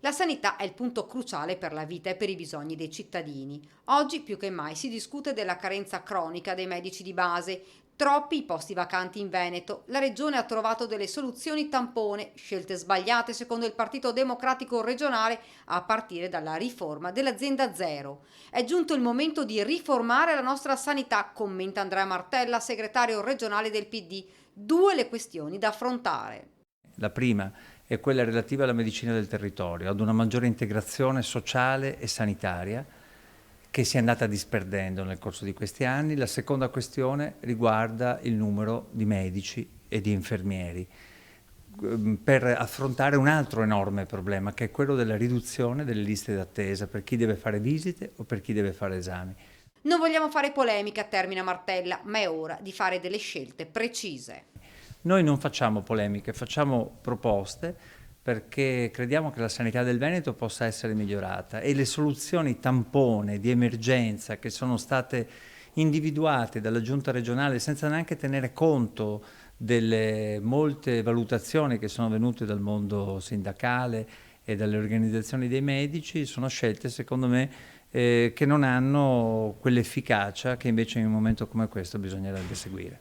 La sanità è il punto cruciale per la vita e per i bisogni dei cittadini. Oggi più che mai si discute della carenza cronica dei medici di base. Troppi i posti vacanti in Veneto. La regione ha trovato delle soluzioni tampone, scelte sbagliate secondo il Partito Democratico regionale, a partire dalla riforma dell'azienda zero. È giunto il momento di riformare la nostra sanità, commenta Andrea Martella, segretario regionale del PD. Due le questioni da affrontare. La prima è quella relativa alla medicina del territorio, ad una maggiore integrazione sociale e sanitaria che si è andata disperdendo nel corso di questi anni. La seconda questione riguarda il numero di medici e di infermieri, per affrontare un altro enorme problema, che è quello della riduzione delle liste d'attesa per chi deve fare visite o per chi deve fare esami. Non vogliamo fare polemica, termina Martella, ma è ora di fare delle scelte precise. Noi non facciamo polemiche, facciamo proposte perché crediamo che la sanità del Veneto possa essere migliorata e le soluzioni tampone di emergenza che sono state individuate dalla Giunta regionale senza neanche tenere conto delle molte valutazioni che sono venute dal mondo sindacale e dalle organizzazioni dei medici, sono scelte secondo me che non hanno quell'efficacia che invece in un momento come questo bisognerebbe seguire.